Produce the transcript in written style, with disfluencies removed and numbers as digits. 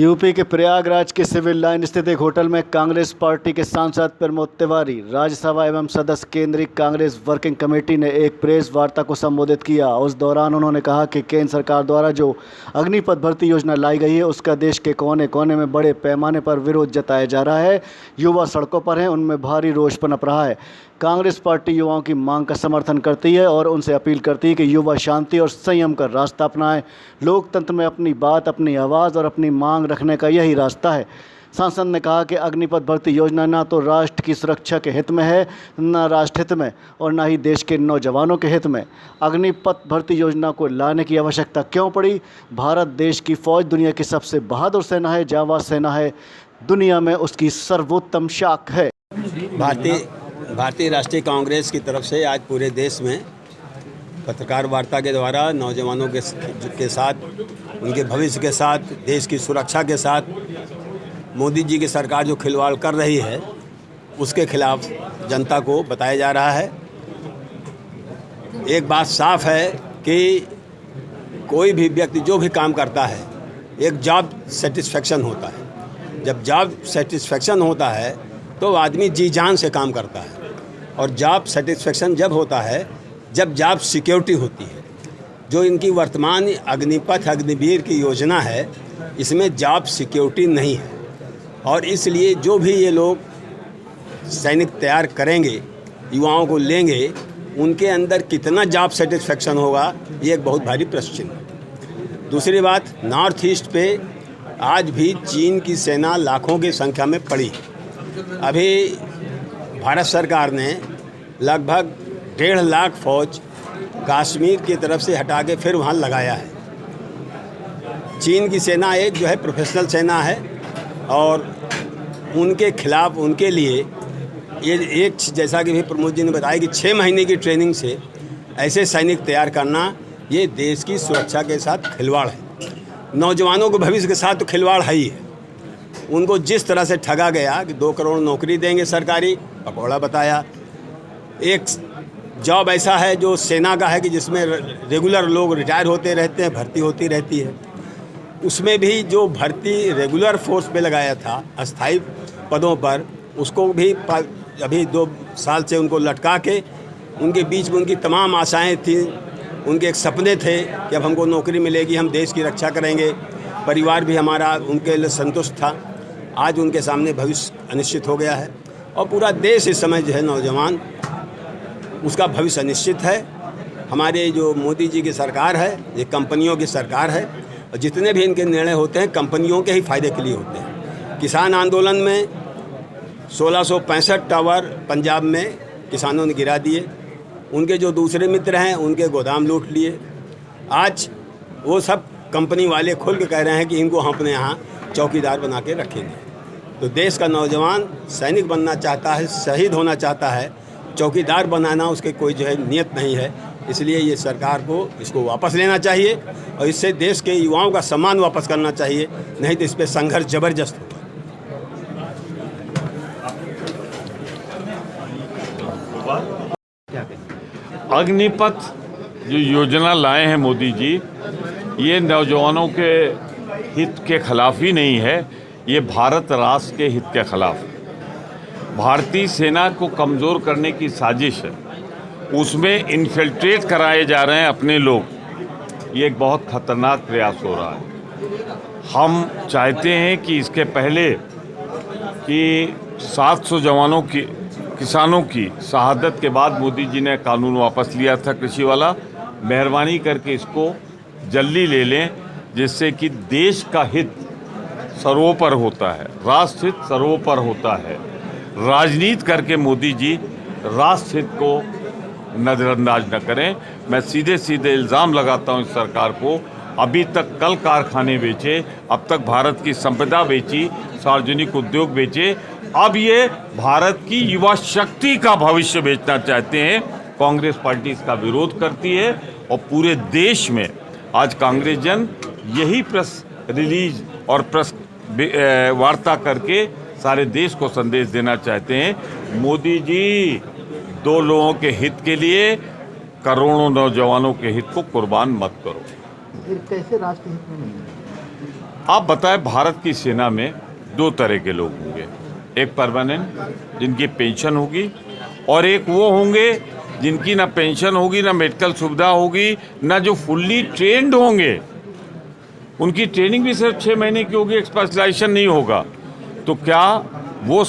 UP के प्रयागराज के civil line स्थित एक होटल में कांग्रेस पार्टी के सांसद प्रमोद तिवारी, राज्यसभा एवं सदस्य केंद्रीय कांग्रेस वर्किंग कमेटी ने एक प्रेस वार्ता को संबोधित किया। उस दौरान उन्होंने कहा कि केंद्र सरकार द्वारा जो अग्निपथ भर्ती योजना लाई गई है उसका देश के कोने कोने में बड़े पैमाने पर विरोध जताया जा रहा है। युवा सड़कों पर हैं, उनमें भारी रोष पनप रहा है। कांग्रेस पार्टी युवाओं की मांग का समर्थन करती है और उनसे अपील करती है कि युवा शांति और संयम का रास्ता अपनाएं। लोकतंत्र में अपनी बात, अपनी आवाज़ और अपनी मांग रखने का यही रास्ता है। सांसद ने कहा कि अग्निपथ भर्ती योजना न तो राष्ट्र की सुरक्षा के हित में है, न राष्ट्र हित में और न ही देश के नौजवानों के हित में। अग्निपथ भर्ती योजना को लाने की आवश्यकता क्यों पड़ी? भारत देश की फ़ौज दुनिया की सबसे बहादुर सेना है, जांबाज सेना है, दुनिया में उसकी सर्वोत्तम शाख है। भारतीय राष्ट्रीय कांग्रेस की तरफ से आज पूरे देश में पत्रकार वार्ता के द्वारा नौजवानों के साथ, उनके भविष्य के साथ, देश की सुरक्षा के साथ मोदी जी की सरकार जो खिलवाड़ कर रही है उसके खिलाफ जनता को बताया जा रहा है। एक बात साफ है कि कोई भी व्यक्ति जो भी काम करता है एक जॉब सेटिस्फेक्शन होता है। जब जॉब सेटिस्फेक्शन होता है तो आदमी जी जान से काम करता है, और जॉब सेटिस्फेक्शन जब होता है जब जॉब सिक्योरिटी होती है। जो इनकी वर्तमान अग्निपथ अग्निवीर की योजना है इसमें जॉब सिक्योरिटी नहीं है, और इसलिए जो भी ये लोग सैनिक तैयार करेंगे, युवाओं को लेंगे, उनके अंदर कितना जॉब सेटिस्फेक्शन होगा ये एक बहुत भारी प्रश्न चिन्ह है। दूसरी बात, नॉर्थ ईस्ट पे आज भी चीन की सेना लाखों की संख्या में पड़ी है। अभी भारत सरकार ने लगभग 1.5 लाख फौज कश्मीर की तरफ से हटा के फिर वहाँ लगाया है। चीन की सेना एक जो है प्रोफेशनल सेना है, और उनके खिलाफ, उनके लिए ये एक, जैसा कि भी प्रमोद जी ने बताया कि 6 महीने की ट्रेनिंग से ऐसे सैनिक तैयार करना ये देश की सुरक्षा के साथ खिलवाड़ है। नौजवानों के भविष्य के साथ तो खिलवाड़ है ही है। उनको जिस तरह से ठगा गया कि 2 करोड़ नौकरी देंगे सरकारी, पकौड़ा बताया। एक जॉब ऐसा है जो सेना का है कि जिसमें रेगुलर लोग रिटायर होते रहते हैं, भर्ती होती रहती है। उसमें भी जो भर्ती रेगुलर फोर्स पे लगाया था अस्थाई पदों पर, उसको भी अभी 2 साल से उनको लटका के, उनके बीच में उनकी तमाम आशाएं थी, उनके एक सपने थे कि अब हमको नौकरी मिलेगी, हम देश की रक्षा करेंगे, परिवार भी हमारा उनके लिए संतुष्ट था। आज उनके सामने भविष्य अनिश्चित हो गया है, और पूरा देश इस समय जो है नौजवान, उसका भविष्य अनिश्चित है। हमारे जो मोदी जी की सरकार है ये कंपनियों की सरकार है, और जितने भी इनके निर्णय होते हैं कंपनियों के ही फायदे के लिए होते हैं। किसान आंदोलन में 1665 टावर पंजाब में किसानों ने गिरा दिए, उनके जो दूसरे मित्र हैं उनके गोदाम लूट लिए। आज वो सब कंपनी वाले खुल के कह रहे हैं कि इनको हम अपने यहाँ चौकीदार बना के रखेंगे। तो देश का नौजवान सैनिक बनना चाहता है, शहीद होना चाहता है, चौकीदार बनाना उसके कोई जो है नियत नहीं है। इसलिए ये सरकार को इसको वापस लेना चाहिए, और इससे देश के युवाओं का सम्मान वापस करना चाहिए, नहीं तो इस पर संघर्ष जबरदस्त होगा। अग्निपथ जो योजना लाए हैं मोदी जी, ये नौजवानों के हित के खिलाफ ही नहीं है, ये भारत राष्ट्र के हित के खिलाफ है। भारतीय सेना को कमज़ोर करने की साजिश है, उसमें इन्फिल्ट्रेट कराए जा रहे हैं अपने लोग। ये एक बहुत खतरनाक प्रयास हो रहा है। हम चाहते हैं कि इसके पहले कि 700 जवानों की, किसानों की शहादत के बाद मोदी जी ने कानून वापस लिया था कृषि वाला, मेहरबानी करके इसको जल्दी ले लें, जिससे कि देश का हित सर्वोपर होता है, राष्ट्र हित सर्वोपर होता है। राजनीति करके मोदी जी राष्ट्र हित को नज़रअंदाज न करें। मैं सीधे सीधे इल्ज़ाम लगाता हूं इस सरकार को, अभी तक कल कारखाने बेचे, अब तक भारत की संपदा बेची, सार्वजनिक उद्योग बेचे, अब ये भारत की युवा शक्ति का भविष्य बेचना चाहते हैं। कांग्रेस पार्टी इसका विरोध करती है, और पूरे देश में आज कांग्रेस जन यही प्रेस रिलीज और प्रेस वार्ता करके सारे देश को संदेश देना चाहते हैं, मोदी जी 2 लोगों के हित के लिए करोड़ों नौजवानों के हित को कुर्बान मत करो। फिर कैसे राष्ट्र हित में नहीं है? आप बताएं, भारत की सेना में दो तरह के लोग होंगे, एक परमानेंट जिनकी पेंशन होगी और एक वो होंगे जिनकी ना पेंशन होगी, ना मेडिकल सुविधा होगी, ना जो फुल्ली ट्रेंड होंगे। उनकी ट्रेनिंग भी सिर्फ 6 महीने की होगी, स्पेशलाइजेशन नहीं होगा। तो क्या वो